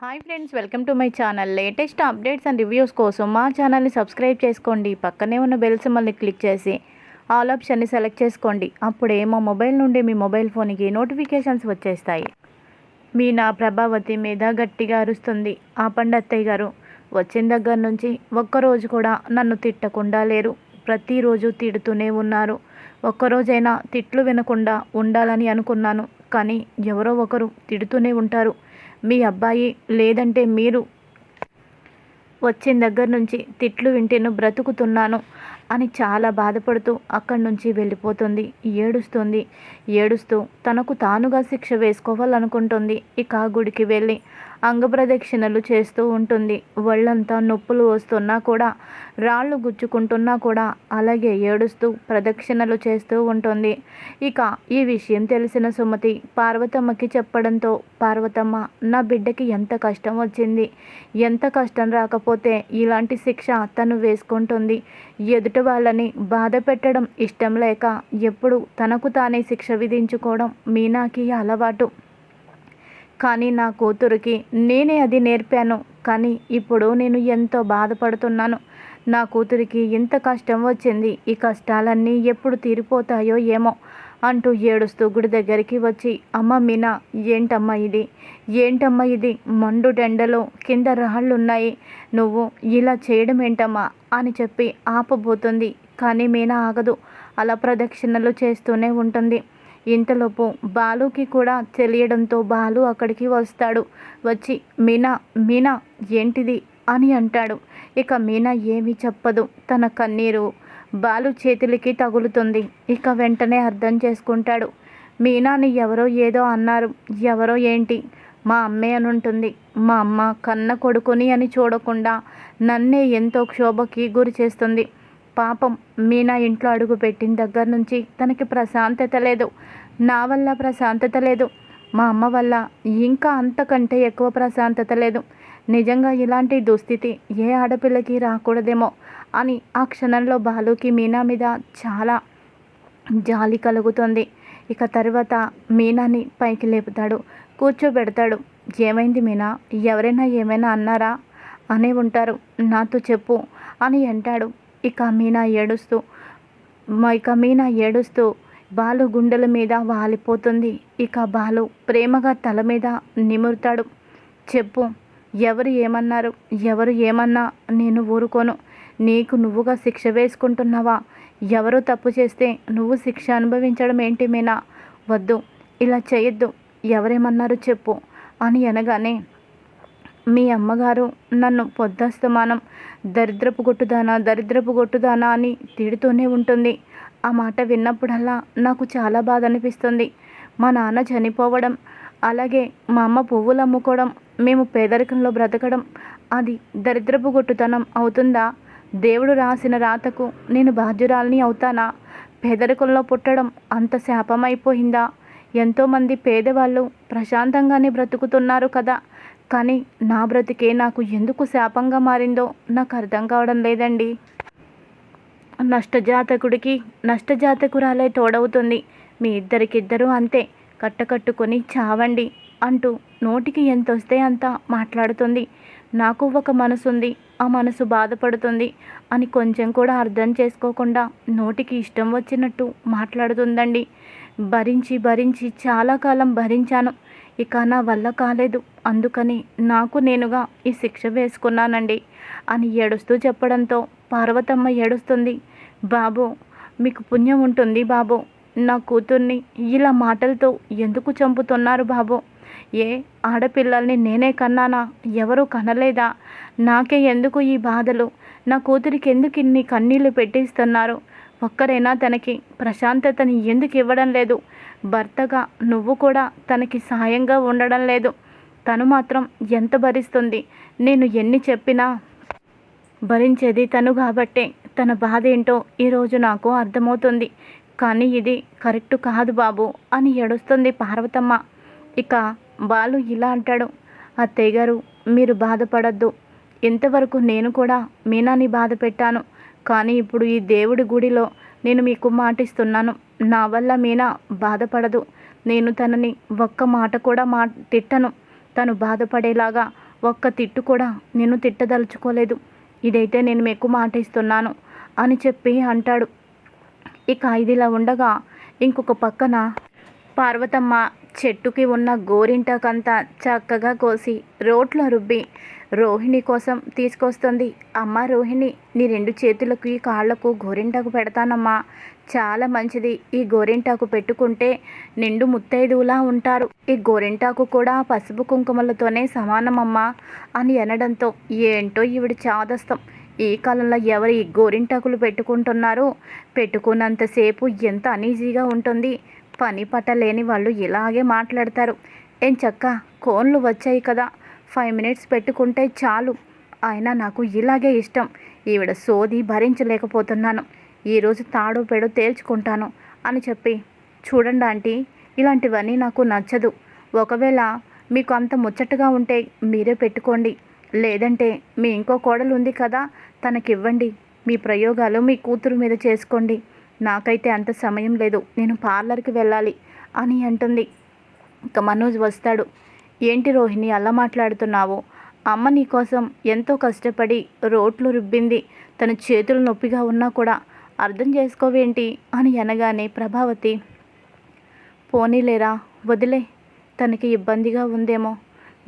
Hi friends, welcome to my channel. Latest updates and reviews కోసం మా ఛానల్ని subscribe చేసుకోండి. పక్కనే ఉన్న బెల్ సింబల్ని క్లిక్ చేసి ఆల్ ఆప్షన్ని సెలెక్ట్ చేసుకోండి. అప్పుడే మా మొబైల్ నుండి మీ మొబైల్ ఫోన్కి నోటిఫికేషన్స్ వచ్చేస్తాయి. మీనా ప్రభావతి మీద గట్టిగా అరుస్తుంది. ఆపండి అత్తయ్య గారు, వచ్చిన దగ్గర నుంచి ఒక్కరోజు కూడా నన్ను తిట్టకుండా లేరు. ప్రతిరోజు తిడుతూనే ఉన్నారు. ఒక్కరోజైనా తిట్లు వినకుండా ఉండాలని అనుకున్నాను, కానీ ఎవరో ఒకరు తిడుతూనే ఉంటారు. మీ అబ్బాయి లేదంటే మీరు వచ్చిన దగ్గర నుంచి తిట్లు వింటేను బ్రతుకుతున్నాను అని చాలా బాధపడుతూ అక్కడి నుంచి వెళ్ళిపోతుంది. ఏడుస్తూ తనకు తానుగా శిక్ష వేసుకోవాలనుకుంటుంది. ఇక గుడికి వెళ్ళి అంగప్రదక్షిణలు చేస్తూ ఉంటుంది. ఒళ్ళంతా నొప్పులు వస్తున్నా కూడా, రాళ్ళు గుచ్చుకుంటున్నా కూడా అలాగే ఏడుస్తూ ప్రదక్షిణలు చేస్తూ ఉంటుంది. ఇక ఈ విషయం తెలిసిన సుమతి పార్వతమ్మకి చెప్పడంతో, పార్వతమ్మ, నా బిడ్డకి ఎంత కష్టం వచ్చింది, ఎంత కష్టం రాకపోతే ఇలాంటి శిక్ష తను వేసుకుంటుంది. ఎదుటి వాళ్ళని బాధ పెట్టడం ఇష్టం లేక ఎప్పుడు తనకు తానే శిక్ష విధించుకోవడం మీనాకి అలవాటు. కానీ నా కూతురికి నేనే అది నేర్పాను. కానీ ఇప్పుడు నేను ఎంతో బాధపడుతున్నాను. నా కూతురికి ఇంత కష్టం వచ్చింది, ఈ కష్టాలన్నీ ఎప్పుడు తీరిపోతాయో ఏమో అంటూ ఏడుస్తూ గుడి దగ్గరికి వచ్చి, అమ్మ మీనా, ఏంటమ్మా ఇది, మండుటెండలో కింద రాళ్ళున్నాయి, నువ్వు ఇలా చేయడం ఏంటమ్మా అని చెప్పి ఆపబోతుంది. కానీ మీనా ఆగదు. అలా ప్రదక్షిణలు చేస్తూనే ఉంటుంది. ఇంతలోపు బాలుకి కూడా తెలియడంతో బాలు అక్కడికి వస్తాడు. వచ్చి మీనా ఏంటిది అని అంటాడు. ఇక మీనా ఏమీ చెప్పదు. తన కన్నీరు బాలు చేతులకి తగులుతుంది. ఇక వెంటనే అర్థం చేసుకుంటాడు. మీనాని ఎవరో ఏదో అన్నారు. ఎవరో ఏంటి, మా అమ్మే అని ఉంటుంది. మా అమ్మ కన్న కొడుకుని అని చూడకుండా నన్నే ఎంతో క్షోభకి గురి చేస్తుంది. పాపం మీనా ఇంట్లో అడుగు పెట్టిన దగ్గర నుంచి తనకి ప్రశాంతత లేదు. నా వల్ల ప్రశాంతత లేదు, మా అమ్మ వల్ల ఇంకా అంతకంటే ఎక్కువ ప్రశాంతత లేదు. నిజంగా ఇలాంటి దుస్థితి ఏ ఆడపిల్లకి రాకూడదేమో అని ఆ క్షణంలో బాలుకి మీనా మీద చాలా జాలి కలుగుతుంది. ఇక తర్వాత మీనాని పైకి లేపుతాడు, కూర్చోబెడతాడు. ఏమైంది మీనా, ఎవరైనా ఏమైనా అన్నారా అనే ఉంటారు, నాతో చెప్పు అని అంటాడు. ఇక మీనా ఏడుస్తూ బాలు గుండెల మీద వాలిపోతుంది. ఇక బాలు ప్రేమగా తల మీద నిమురుతాడు. చెప్పు, ఎవరు ఏమన్నారు, ఎవరు ఏమన్నా నేను ఊరుకోను. నీకు నువ్వుగా శిక్ష వేసుకుంటున్నావా? ఎవరో తప్పు చేస్తే నువ్వు శిక్ష అనుభవించడం ఏంటి మీనా? వద్దు, ఇలా చేయొద్దు, ఎవరేమన్నారు చెప్పు అని అనగానే, మీ అమ్మగారు నన్ను పొద్దస్తమానం దరిద్రపు గొట్టుదానా అని తిడుతూనే ఉంటుంది. ఆ మాట విన్నప్పుడల్లా నాకు చాలా బాధ అనిపిస్తుంది. మా నాన్న చనిపోవడం, అలాగే మా అమ్మ పువ్వులు అమ్ముకోవడం, మేము పేదరికంలో బ్రతకడం, అది దరిద్రపు గొట్టుతనం అవుతుందా? దేవుడు రాసిన రాతకు నేను బాధ్యురాలిని అవుతానా? పేదరికంలో పుట్టడం అంత శాపం అయిపోయిందా? ఎంతోమంది పేదవాళ్ళు ప్రశాంతంగానే బ్రతుకుతున్నారు కదా, కానీ నా బ్రతికే నాకు ఎందుకు శాపంగా మారిందో నాకు అర్థం కావడం లేదండి. నష్టజాతకురాలే తోడవుతుంది. మీ ఇద్దరికిద్దరూ అంతే, కట్టకట్టుకొని చావండి అంటూ నోటికి ఎంత వస్తే అంత మాట్లాడుతుంది. నాకు ఒక మనసుంది, ఆ మనసు బాధపడుతుంది అని కొంచెం కూడా అర్థం చేసుకోకుండా నోటికి ఇష్టం వచ్చినట్టు మాట్లాడుతుందండి. భరించి చాలా కాలం భరించాను. ఇక నా వల్ల కాలేదు, అందుకని నాకు నేనుగా ఈ శిక్ష వేసుకున్నానండి అని ఏడుస్తూ చెప్పడంతో పార్వతమ్మ ఏడుస్తుంది. బాబు, మీకు పుణ్యం ఉంటుంది బాబు, నా కూతుర్ని ఇలా మాటలతో ఎందుకు చంపుతున్నారు బాబు? ఏ ఆడపిల్లల్ని నేనే కన్నానా? ఎవరూ కనలేదా? నాకే ఎందుకు ఈ బాధలు? నా కూతురికి ఎందుకు ఇన్ని కన్నీళ్లు పెట్టిస్తున్నారు? ఒక్కరైనా తనకి ప్రశాంతతని ఎందుకు ఇవ్వడం లేదు? భర్తగా నువ్వు కూడా తనకి సాయంగా ఉండడం లేదు. తను మాత్రం ఎంత భరిస్తుంది? నేను ఎన్ని చెప్పినా భరించేది తను కాబట్టే తన బాధ ఏంటో ఈరోజు నాకు అర్థమవుతుంది. కానీ ఇది కరెక్టు కాదు బాబు అని ఏడుస్తుంది పార్వతమ్మ. ఇక బాలు ఇలా అంటాడు, అత్తయ్య గారు, మీరు బాధపడద్దు. ఇంతవరకు నేను కూడా మీనాని బాధ పెట్టాను, కానీ ఇప్పుడు ఈ దేవుడి గుడిలో నేను మీకు మాటిస్తున్నాను, నా వల్ల మీనా బాధపడదు. నేను తనని ఒక్క మాట కూడా తిట్టను. తను బాధపడేలాగా ఒక్క తిట్టు కూడా నేను తిట్టదలుచుకోలేదు. ఇదైతే నేను మీకు మాట ఇస్తున్నాను అని చెప్పి అంటాడు. ఇక ఇదిలా ఉండగా ఇంకొక పక్కన పార్వతమ్మ చెట్టుకి ఉన్న గోరింటాకంతా చక్కగా కోసి రోట్లో రుబ్బి రోహిణి కోసం తీసుకొస్తుంది. అమ్మ రోహిణి, నీ 2 చేతులకి కాళ్ళకు గోరింటాకు పెడతానమ్మా, చాలా మంచిది. ఈ గోరింటాకు పెట్టుకుంటే నిండు ముత్తైదువులా ఉంటారు. ఈ గోరింటాకు కూడా పసుపు కుంకుమలతోనే సమానమమ్మా అని అనడంతో ఏంటో ఈవిడ చాదస్తం. ఈ కాలంలో ఎవరు ఈ గోరింటాకులు పెట్టుకుంటున్నారు? పెట్టుకున్నంతసేపు ఎంత అనీజీగా ఉంటుంది. పని పట్టలేని వాళ్ళు ఇలాగే మాట్లాడతారు. చక్క కోన్లు వచ్చాయి కదా, 5 మినిట్స్ పెట్టుకుంటే చాలు. అయినా నాకు ఇలాగే ఇష్టం. ఈవిడ సోది భరించలేకపోతున్నాను. ఈరోజు తాడో పేడో తేల్చుకుంటాను అని చెప్పి, చూడండి ఆంటీ, ఇలాంటివన్నీ నాకు నచ్చదు. ఒకవేళ మీకు అంత ముచ్చటగా ఉంటే మీరే పెట్టుకోండి, లేదంటే మీ ఇంకో కోడలు ఉంది కదా, తనకివ్వండి. మీ ప్రయోగాలు మీ కూతురు మీద చేసుకోండి. నాకైతే అంత సమయం లేదు, నేను పార్లర్కి వెళ్ళాలి అని అంటుంది. ఇక మనోజ్ వస్తాడు. ఏంటి రోహిణి అలా మాట్లాడుతున్నావు? అమ్మ నీకోసం ఎంతో కష్టపడి రోట్లు రుబ్బింది. తన చేతులు నొప్పిగా ఉన్నా కూడా అర్థం చేసుకోవేంటి అని అనగానే ప్రభావతి, పోనీలేరా వదిలే, తనకి ఇబ్బందిగా ఉందేమో.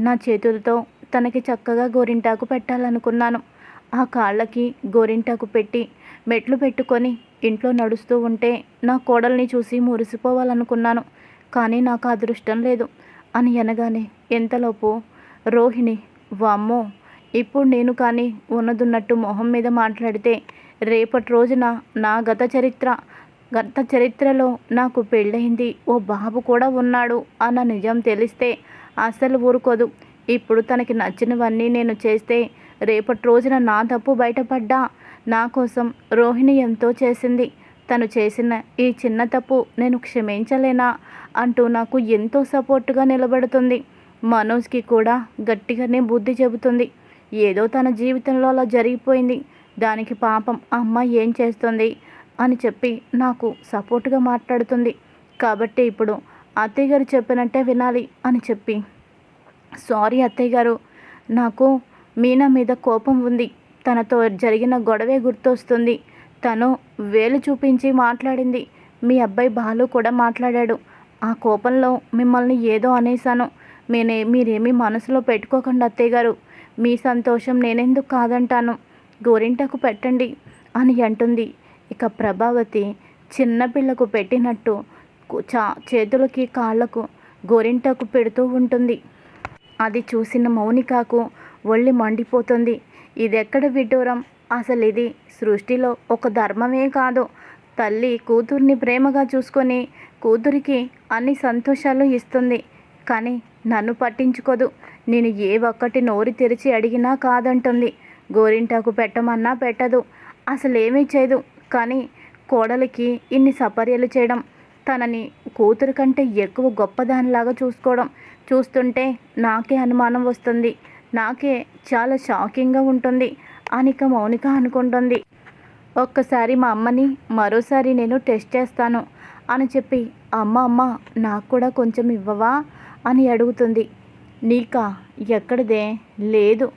నా చేతులతో తనకి చక్కగా గోరింటాకు పెట్టాలనుకున్నాను. ఆ కాళ్ళకి గోరింటాకు పెట్టి మెట్లు పెట్టుకొని ఇంట్లో నడుస్తూ ఉంటే నా కోడల్ని చూసి మురిసిపోవాలనుకున్నాను. కానీ నాకు అదృష్టం లేదు అని అనగానే ఎంతలోపు రోహిణి, వామ్మో, ఇప్పుడు నేను కానీ ఉన్నదున్నట్టు మొహం మీద మాట్లాడితే రేపటి రోజున నా గత చరిత్రలో నాకు పెళ్ళయింది, ఓ బాబు కూడా ఉన్నాడు అన్న నిజం తెలిస్తే అస్సలు ఊరుకోదు. ఇప్పుడు తనకి నచ్చినవన్నీ నేను చేస్తే రేపటి రోజున నా తప్పు బయటపడ్డా నా కోసం రోహిణి ఎంతో చేసింది. తను చేసిన ఈ చిన్న తప్పు నేను క్షమించలేనా అంటూ నాకు ఎంతో సపోర్టుగా నిలబడుతుంది. మనోజ్కి కూడా గట్టిగానే బుద్ధి చెబుతుంది. ఏదో తన జీవితంలో అలా జరిగిపోయింది, దానికి పాపం అమ్మ ఏం చేస్తుంది అని చెప్పి నాకు సపోర్టుగా మాట్లాడుతుంది. కాబట్టి ఇప్పుడు అత్తయ్య గారు చెప్పినట్టే వినాలి అని చెప్పి, సారీ అత్తయ్య గారు, నాకు మీనా మీద కోపం ఉంది. తనతో జరిగిన గొడవే గుర్తొస్తుంది. తను వేలు చూపించి మాట్లాడింది. మీ అబ్బాయి బాలు కూడా మాట్లాడాడు. ఆ కోపంలో మిమ్మల్ని ఏదో అనేశాను. మీరేమీ మనసులో పెట్టుకోకండి అత్తయ్య గారు. మీ సంతోషం నేనెందుకు కాదంటాను. గోరింటాకు పెట్టండి అని అంటుంది. ఇక ప్రభావతి చిన్నపిల్లకు పెట్టినట్టు చేతులకి కాళ్ళకు గోరింటాకు పెడుతూ ఉంటుంది. అది చూసిన మౌనికకు ఒళ్ళి మండిపోతుంది. ఇదెక్కడ విడ్డూరం? అసలు ఇది సృష్టిలో ఒక ధర్మమే కాదు. తల్లి కూతుర్ని ప్రేమగా చూసుకొని కూతురికి అన్ని సంతోషాలు ఇస్తుంది, కానీ నన్ను పట్టించుకోదు. నేను ఏ ఒక్కటి నోరు తెరిచి అడిగినా కాదంటుంది. గోరింటాకు పెట్టమన్నా పెట్టదు, అసలేమీ చేయదు. కానీ కోడలికి ఇన్ని సపర్యలు చేయడం, తనని కూతురు కంటే ఎక్కువ గొప్పదానిలాగా చూసుకోవడం చూస్తుంటే నాకే అనుమానం వస్తుంది. నాకే చాలా షాకింగ్గా ఉంటుంది అనిక మౌనిక అనుకుంటుంది. ఒక్కసారి మా అమ్మని మరోసారి నేను టెస్ట్ చేస్తాను అని చెప్పి, అమ్మ నాకు కూడా కొంచెం ఇవ్వవా అని అడుగుతుంది. నీకా? ఎక్కడిదే? లేదు,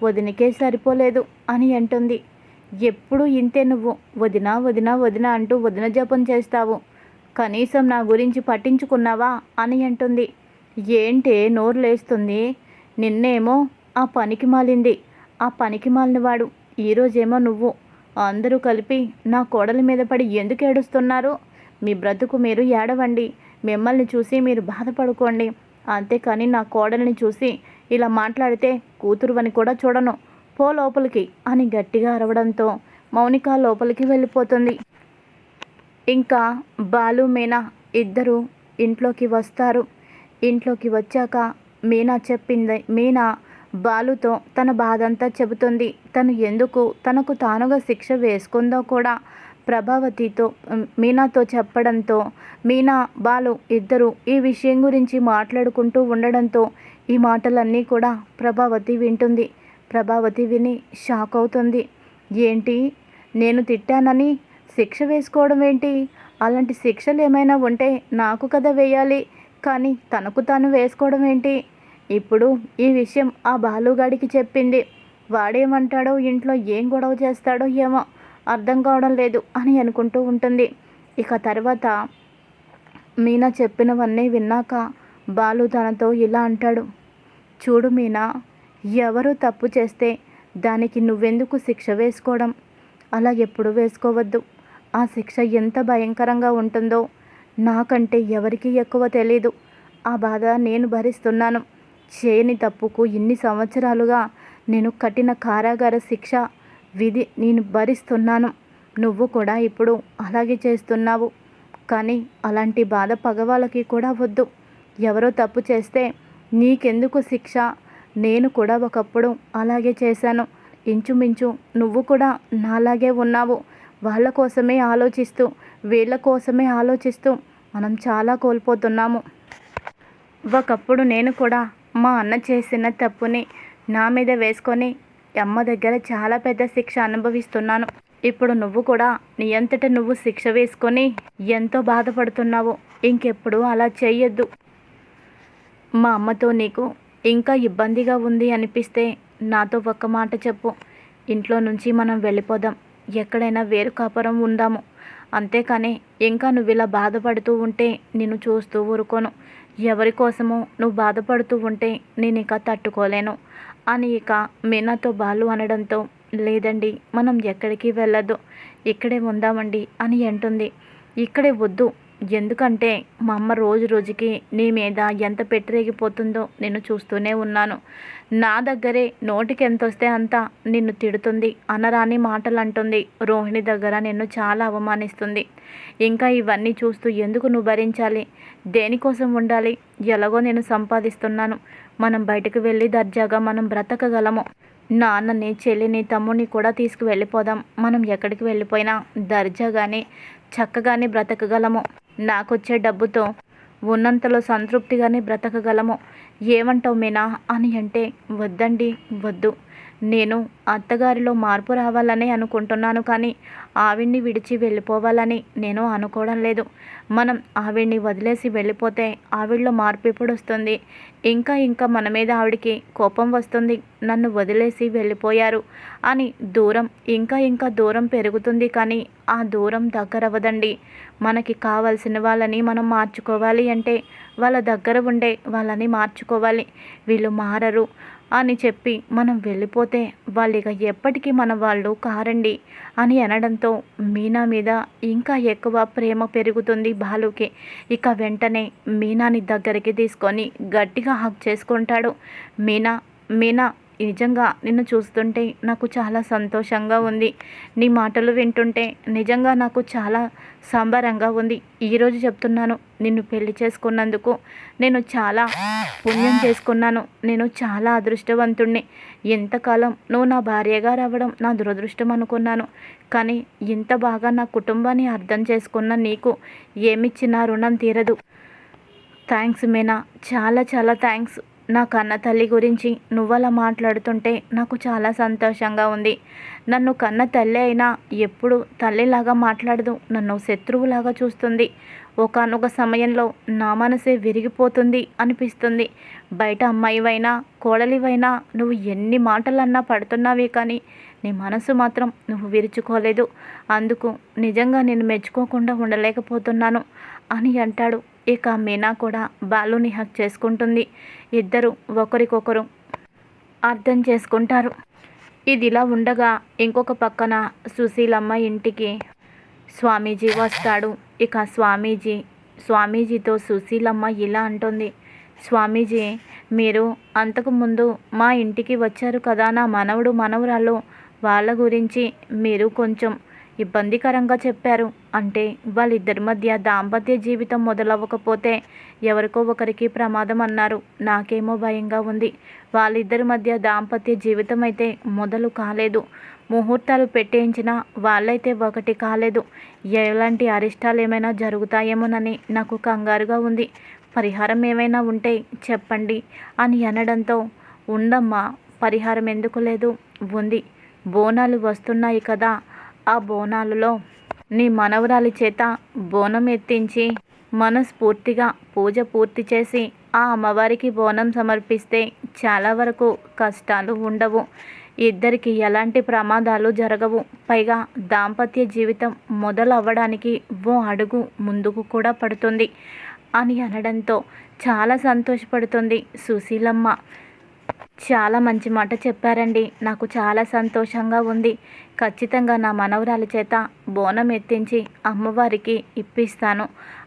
వదినకే సరిపోలేదు అని అంటుంది. ఎప్పుడు ఇంతే నువ్వు, వదినా వదినా వదిన అంటూ వదిన జపం చేస్తావు. కనీసం నా గురించి పట్టించుకున్నావా అని అంటుంది. ఏంటే నోరు లేస్తుంది? నిన్నేమో ఆ పనికి మాలింది, ఆ పనికి మాలినవాడు, ఈరోజేమో నువ్వు. అందరూ కలిపి నా కోడలి మీద పడి ఎందుకు ఏడుస్తున్నారు? మీ బ్రతుకు మీరు ఏడవండి, మిమ్మల్ని చూసి మీరు బాధపడుకోండి. అంతేకాని నా కోడల్ని చూసి ఇలా మాట్లాడితే కూతురువని కూడా చూడను, పో లోపలికి అని గట్టిగా అరవడంతో మౌనిక లోపలికి వెళ్ళిపోతుంది. ఇంకా బాలు మీనా ఇద్దరు ఇంట్లోకి వస్తారు. ఇంట్లోకి వచ్చాక మీనా బాలుతో తన బాధంతా చెబుతుంది. తను ఎందుకు తనకు తానుగా శిక్ష వేసుకుందో కూడా మీనాతో చెప్పడంతో మీనా బాలు ఇద్దరు ఈ విషయం గురించి మాట్లాడుకుంటూ ఉండడంతో ఈ మాటలన్నీ కూడా ప్రభావతి వింటుంది. ప్రభావతి విని షాక్ అవుతుంది. ఏంటి, నేను తిట్టానని శిక్ష వేసుకోవడం ఏంటి? అలాంటి శిక్షలు ఏమైనా ఉంటే నాకు కదా వేయాలి, కానీ తనకు తాను వేసుకోవడం ఏంటి? ఇప్పుడు ఈ విషయం ఆ బాలుగాడికి చెప్పింది. వాడేమంటాడో, ఇంట్లో ఏం గొడవ చేస్తాడో ఏమో అర్థం కావడం లేదు అని అనుకుంటూ ఉంటుంది. ఇక తర్వాత మీనా చెప్పినవన్నీ విన్నాక బాలు తనతో ఇలా అంటాడు. చూడు మీనా, ఎవరు తప్పు చేస్తే దానికి నువ్వెందుకు శిక్ష వేసుకోవడం? అలా ఎప్పుడు వేసుకోవద్దు. ఆ శిక్ష ఎంత భయంకరంగా ఉంటుందో నాకంటే ఎవరికీ ఎక్కువ తెలీదు. ఆ బాధ నేను భరిస్తున్నాను. చేయని తప్పుకు ఇన్ని సంవత్సరాలుగా నేను కఠిన కారాగార శిక్ష విధి నేను భరిస్తున్నాను. నువ్వు కూడా ఇప్పుడు అలాగే చేస్తున్నావు. కానీ అలాంటి బాధ పగవాళ్ళకి కూడా వద్దు. ఎవరో తప్పు చేస్తే నీకెందుకు శిక్ష? నేను కూడా ఒకప్పుడు అలాగే చేశాను. ఇంచుమించు నువ్వు కూడా నాలాగే ఉన్నావు. వాళ్ళ కోసమే ఆలోచిస్తూ, వీళ్ళ కోసమే ఆలోచిస్తూ మనం చాలా కోల్పోతున్నాము. ఒకప్పుడు నేను కూడా మా అన్న చేసిన తప్పుని నా మీద వేసుకొని అమ్మ దగ్గర చాలా పెద్ద శిక్ష అనుభవిస్తున్నాను. ఇప్పుడు నువ్వు కూడా నీ అంతట నువ్వు శిక్ష వేసుకొని ఎంతో బాధపడుతున్నావు. ఇంకెప్పుడు అలా చేయొద్దు. మా అమ్మతో నీకు ఇంకా ఇబ్బందిగా ఉంది అనిపిస్తే నాతో ఒక్క మాట చెప్పు. ఇంట్లో నుంచి మనం వెళ్ళిపోదాం. ఎక్కడైనా వేరు కాపురం ఉందాము. అంతేకాని ఇంకా నువ్వు ఇలా బాధపడుతూ ఉంటే నేను చూస్తూ ఊరుకోను. ఎవరి కోసమో నువ్వు బాధపడుతూ ఉంటే నేను ఇక తట్టుకోలేను అని ఇక మీనాతో బాలు అనడంతో, లేదండి, మనం ఎక్కడికి వెళ్ళొద్దు, ఇక్కడే ఉందామండి అని అంటుంది. ఇక్కడే వద్దు. ఎందుకంటే మా అమ్మ రోజు రోజుకి నీ మీద ఎంత పెట్టిరేగిపోతుందో నేను చూస్తూనే ఉన్నాను. నా దగ్గరే నోటికి ఎంత వస్తే అంత నిన్ను తిడుతుంది, అనరాని మాటలు అంటుంది. రోహిణి దగ్గర నిన్ను చాలా అవమానిస్తుంది. ఇంకా ఇవన్నీ చూస్తూ ఎందుకు నువ్వు భరించాలి? దేనికోసం ఉండాలి? ఎలాగో నేను సంపాదిస్తున్నాను. మనం బయటకు వెళ్ళి దర్జాగా మనం బ్రతకగలము. నాన్నని, చెల్లిని, తమ్ముని కూడా తీసుకువెళ్ళిపోదాం. మనం ఎక్కడికి వెళ్ళిపోయినా దర్జాగానే చక్కగానే బ్రతకగలము. నాకొచ్చే డబ్బుతో ఉన్నంతలో సంతృప్తిగానే బ్రతకగలము. ఏమంటావు మీనా అని అంటే, వద్దండి, వద్దు. నేను అత్తగారిలో మార్పు రావాలని అనుకుంటున్నాను, కానీ ఆవిడ్ని విడిచి వెళ్ళిపోవాలని నేను అనుకోవడం లేదు. మనం ఆవిడ్ని వదిలేసి వెళ్ళిపోతే ఆవిడలో మార్పు ఎప్పుడు వస్తుంది? ఇంకా మన మీద ఆవిడికి కోపం వస్తుంది. నన్ను వదిలేసి వెళ్ళిపోయారు అని దూరం ఇంకా దూరం పెరుగుతుంది, కానీ ఆ దూరం దగ్గరవ్వదండి. మనకి కావాల్సిన వాళ్ళని మనం మార్చుకోవాలి అంటే వాళ్ళ దగ్గర ఉండే వాళ్ళని మార్చుకోవాలి. వీళ్ళు మారరు అని చెప్పి మనం వెళ్ళిపోతే వాళ్ళు ఇక ఎప్పటికీ మన వాళ్ళు కారండి అని అనడంతో మీనా మీద ఇంకా ఎక్కువ ప్రేమ పెరుగుతుంది బాలుకి. ఇక వెంటనే మీనాని దగ్గరికి తీసుకొని గట్టిగా హగ్ చేసుకుంటాడు. మీనా, నిజంగా నిన్ను చూస్తుంటే నాకు చాలా సంతోషంగా ఉంది. నీ మాటలు వింటుంటే నిజంగా నాకు చాలా సంబరంగా ఉంది. ఈరోజు చెప్తున్నాను, నిన్ను పెళ్లి చేసుకున్నందుకు నేను చాలా పుణ్యం చేసుకున్నాను. నేను చాలా అదృష్టవంతుణ్ణి. ఎంతకాలం నువ్వు నా భార్యగా రావడం నా దురదృష్టం అనుకున్నాను. కానీ ఇంత బాగా నా కుటుంబాన్ని అర్థం చేసుకున్న నీకు ఏమిచ్చినా రుణం తీరదు. థ్యాంక్స్ మీనా, చాలా చాలా థ్యాంక్స్. నా కన్న తల్లి గురించి నువ్వలా మాట్లాడుతుంటే నాకు చాలా సంతోషంగా ఉంది. నన్ను కన్న తల్లి అయినా ఎప్పుడు తల్లిలాగా మాట్లాడదు, నన్ను శత్రువులాగా చూస్తుంది. ఒకానొక సమయంలో నా మనసే విరిగిపోతుంది అనిపిస్తుంది. బయట అమ్మాయివైనా కోడలివైనా నువ్వు ఎన్ని మాటలన్నా పడుతున్నావే, కానీ నీ మనసు మాత్రం నువ్వు విరుచుకోలేదు. అందుకు నిజంగా నేను మెచ్చుకోకుండా ఉండలేకపోతున్నాను అని అంటాడు. ఇక మీనా కూడా బాలుని హక్ చేసుకుంటుంది. ఇద్దరు ఒకరికొకరు అర్థం చేసుకుంటారు. ఇదిలా ఉండగా ఇంకొక పక్కన సుశీలమ్మ ఇంటికి స్వామీజీ వస్తాడు. ఇక స్వామీజీతో సుశీలమ్మ ఇలా అంటుంది. స్వామీజీ, మీరు అంతకుముందు మా ఇంటికి వచ్చారు కదా, నా మనవడు మనవరాలు వాళ్ళ గురించి మీరు కొంచెం ఇబ్బందికరంగా చెప్పారు. అంటే వాళ్ళిద్దరి మధ్య దాంపత్య జీవితం మొదలవ్వకపోతే ఎవరికో ఒకరికి ప్రమాదం అన్నారు. నాకేమో భయంగా ఉంది. వాళ్ళిద్దరి మధ్య దాంపత్య జీవితం అయితే మొదలు కాలేదు. ముహూర్తాలు పెట్టించినా వాళ్ళైతే ఒకటి కాలేదు. ఎలాంటి అరిష్టాలు ఏమైనా జరుగుతాయేమోనని నాకు కంగారుగా ఉంది. పరిహారం ఏమైనా ఉంటే చెప్పండి అని అనడంతో, ఉండమ్మా, పరిహారం ఎందుకు లేదు, ఉంది. బోనాలు వస్తున్నాయి కదా, ఆ బోనాలలో నీ మనవరాలి చేత బోనం ఎత్తించి మనస్ఫూర్తిగా పూజ పూర్తి చేసి ఆ అమ్మవారికి బోనం సమర్పిస్తే చాలా వరకు కష్టాలు ఉండవు. ఇద్దరికి ఎలాంటి ప్రమాదాలు జరగవు. పైగా దాంపత్య జీవితం మొదలవ్వడానికి ఓ అడుగు ముందుకు కూడా పడుతుంది అని అనడంతో చాలా సంతోషపడుతుంది సుశీలమ్మ. చాలా మంచి మాట చెప్పారండి. నాకు చాలా సంతోషంగా ఉంది. ఖచ్చితంగా నా మనవరాలి చేత బోనం ఎత్తించి అమ్మవారికి ఇప్పిస్తాను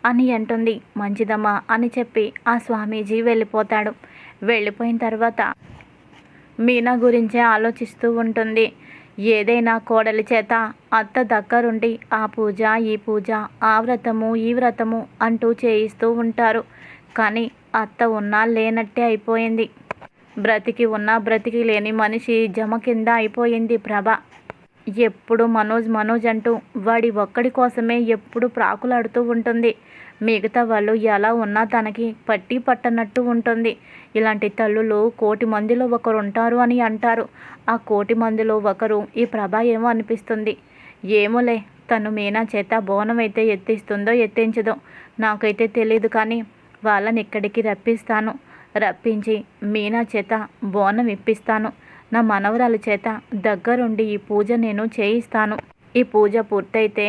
అని అంటుంది. మంచిదమ్మా అని చెప్పి ఆ స్వామీజీ వెళ్ళిపోతాడు. వెళ్ళిపోయిన తర్వాత మీనా గురించే ఆలోచిస్తూ ఉంటుంది. ఏదైనా కోడలి చేత అత్త దగ్గరుండి ఆ పూజ ఈ పూజ ఆ వ్రతము ఈ వ్రతము అంటూ చేయిస్తూ ఉంటారు. కానీ అత్త ఉన్నా లేనట్టే అయిపోయింది. బ్రతికి ఉన్నా బ్రతికి లేని మనిషి జమ కింద అయిపోయింది ప్రభ. ఎప్పుడు మనోజ్ మనోజ్ అంటూ వాడి ఒక్కడి కోసమే ఎప్పుడు ప్రాకులాడుతూ ఉంటుంది. మిగతా వాళ్ళు ఎలా ఉన్నా తనకి పట్టి పట్టనట్టు ఉంటుంది. ఇలాంటి తల్లులు 1,00,00,000 మందిలో ఒకరు ఉంటారు అని అంటారు. ఆ 1,00,00,000 మందిలో ఒకరు ఈ ప్రభ ఏమో అనిపిస్తుంది. ఏమోలే, తను మీనా చేత బోనం అయితే ఎత్తిస్తుందో ఎత్తించదో నాకైతే తెలియదు. కానీ వాళ్ళని ఇక్కడికి రప్పిస్తాను. రప్పించి మీనా చేత బోనం ఇప్పిస్తాను. నా మనవరాలి చేత దగ్గరుండి ఈ పూజ నేను చేయిస్తాను. ఈ పూజ పూర్తయితే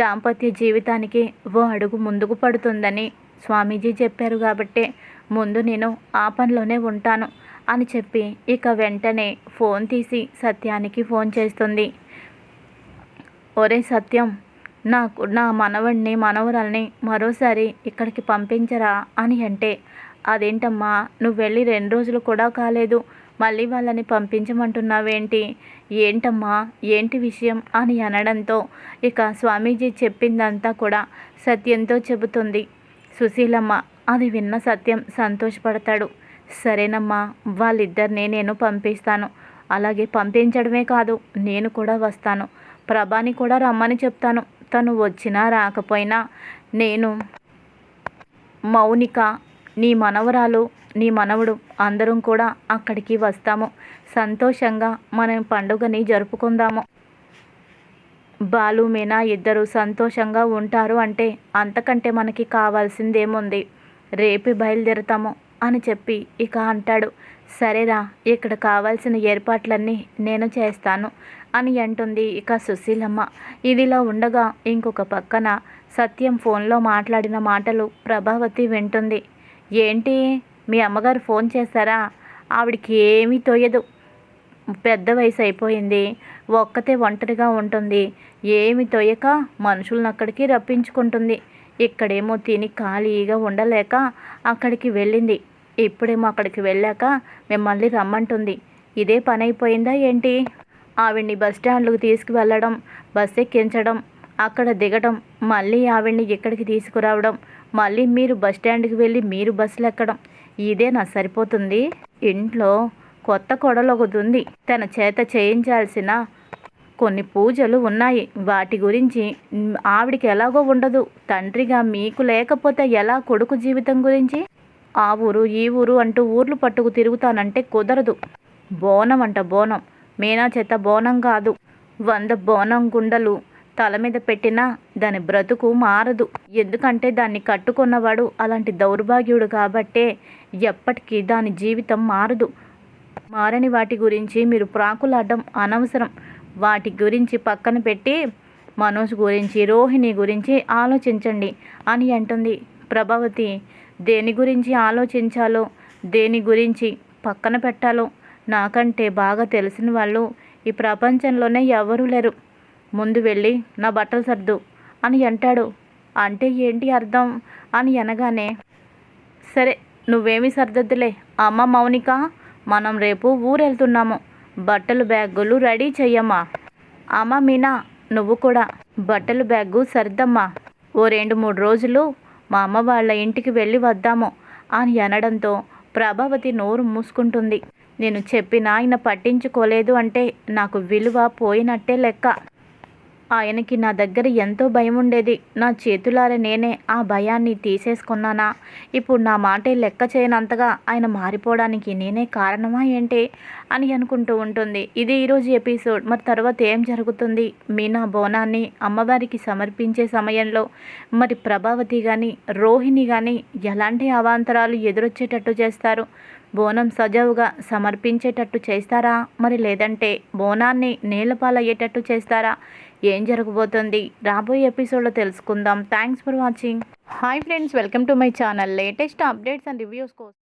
దాంపత్య జీవితానికి ఓ అడుగు ముందుకు పడుతుందని స్వామీజీ చెప్పారు కాబట్టే ముందు నేను ఆ పనిలోనే ఉంటాను అని చెప్పి ఇక వెంటనే ఫోన్ తీసి సత్యానికి ఫోన్ చేస్తుంది. ఒరే సత్యం, నా మనవడిని మనవరాల్ని మరోసారి ఇక్కడికి పంపించరా అని అంటే, అదేంటమ్మా, నువ్వు వెళ్ళి 2 రోజులు కూడా కాలేదు, మళ్ళీ వాళ్ళని పంపించమంటున్నావేంటి? ఏంటమ్మా, ఏంటి విషయం అని అనడంతో ఇక స్వామీజీ చెప్పిందంతా కూడా సత్యంతో చెబుతుంది సుశీలమ్మ. అది విన్న సత్యం సంతోషపడతాడు. సరేనమ్మా, వాళ్ళిద్దరిని నేను పంపిస్తాను. అలాగే పంపించడమే కాదు, నేను కూడా వస్తాను. ప్రభాని కూడా రమ్మని చెప్తాను. తను వచ్చినా రాకపోయినా నేను, మౌనిక, నీ మనవరాలు, నీ మనవడు అందరం కూడా అక్కడికి వస్తాము. సంతోషంగా మనం పండుగని జరుపుకుందాము. బాలు మీనా ఇద్దరు సంతోషంగా ఉంటారు అంటే అంతకంటే మనకి కావాల్సిందేముంది? రేపు బయలుదేరుతాము అని చెప్పి ఇక అంటాడు. సరేరా, ఇక్కడ కావాల్సిన ఏర్పాట్లన్నీ నేను చేస్తాను అని అంటుంది ఇక సుశీలమ్మ. ఇదిలా ఉండగా ఇంకొక పక్కన సత్యం ఫోన్లో మాట్లాడిన మాటలు ప్రభావతి వింటుంది. ఏంటి, మీ అమ్మగారు ఫోన్ చేశారా? ఆవిడికి ఏమీ తోయదు. పెద్ద వయసు అయిపోయింది, ఒక్కతే ఒంటరిగా ఉంటుంది. ఏమి తోయక మనుషులను అక్కడికి రప్పించుకుంటుంది. ఇక్కడేమో తిని ఖాళీగా ఉండలేక అక్కడికి వెళ్ళింది. ఇప్పుడేమో అక్కడికి వెళ్ళాక మిమ్మల్ని రమ్మంటుంది. ఇదే పని అయిపోయిందా ఏంటి? ఆవిడ్ని బస్టాండ్లకు తీసుకువెళ్ళడం, బస్ ఎక్కించడం, అక్కడ దిగడం, మళ్ళీ ఆవిడ్ని ఇక్కడికి తీసుకురావడం, మళ్ళీ మీరు బస్టాండ్కి వెళ్ళి మీరు బస్సులు ఎక్కడం, ఇదేనా సరిపోతుంది? ఇంట్లో కొత్త కోడలు ఒకటి ఉంది. తన చేత చేయించాల్సిన కొన్ని పూజలు ఉన్నాయి. వాటి గురించి ఆవిడికి ఎలాగో ఉండదు. తండ్రిగా మీకు లేకపోతే ఎలా కొడుకు జీవితం గురించి? ఆ ఊరు ఈ ఊరు అంటూ ఊర్లు పట్టుకు తిరుగుతానంటే కుదరదు. బోనం అంట బోనం. మీనా చేత బోనం కాదు, 100 బోనం గుండలు తల మీద పెట్టినా దాని బ్రతుకు మారదు. ఎందుకంటే దాన్ని కట్టుకున్నవాడు అలాంటి దౌర్భాగ్యుడు కాబట్టే ఎప్పటికీ దాని జీవితం మారదు. మారని వాటి గురించి మీరు ప్రాకులాడడం అనవసరం. వాటి గురించి పక్కన పెట్టి మనోజ్ గురించి, రోహిణి గురించి ఆలోచించండి అని అంటుంది ప్రభావతి. దేని గురించి ఆలోచించాలో, దేని గురించి పక్కన పెట్టాలో నాకంటే బాగా తెలిసిన వాళ్ళు ఈ ప్రపంచంలోనే ఎవరూ లేరు. ముందు వెళ్ళి నా బట్టలు సర్దు అని అంటాడు. అంటే ఏంటి అర్థం అని అనగానే, సరే నువ్వేమీ సర్దద్దులే అమ్మ మౌనిక, మనం రేపు ఊరెళ్తున్నాము. బట్టలు బ్యాగులు రెడీ చెయ్యమ్మా. అమ్మ మీనా, నువ్వు కూడా బట్టలు బ్యాగు సర్దమ్మా. ఓ 2-3 రోజులు మా అమ్మ వాళ్ళ ఇంటికి వెళ్ళి వద్దాము అని అనడంతో ప్రభావతి నోరు మూసుకుంటుంది. నేను చెప్పినా ఆయన పట్టించుకోలేదు అంటే నాకు విలువ పోయినట్టే లెక్క. ఆయనకి నా దగ్గర ఎంతో భయం ఉండేది. నా చేతులారా నేనే ఆ భయాన్ని తీసేసుకున్నానా? ఇప్పుడు నా మాటే లెక్క చేయనంతగా ఆయన మారిపోవడానికి నేనే కారణమా ఏంటి అని అనుకుంటూ ఉంటుంది. ఇది ఈరోజు ఎపిసోడ్. మరి తర్వాత ఏం జరుగుతుంది? మీనా బోనాన్ని అమ్మవారికి సమర్పించే సమయంలో మరి ప్రభావతి కానీ రోహిణి కానీ ఎలాంటి అవాంతరాలు ఎదురొచ్చేటట్టు చేస్తారు? బోనం సజావుగా సమర్పించేటట్టు చేస్తారా? మరి లేదంటే బోనాన్ని నీళ్ళపాలయ్యేటట్టు చేస్తారా? ఏం జరగబోతుంది రాబోయే ఎపిసోడ్లో తెలుసుకుందాం. Thanks for watching. Hi friends, welcome to my channel. Latest updates and reviews కోసం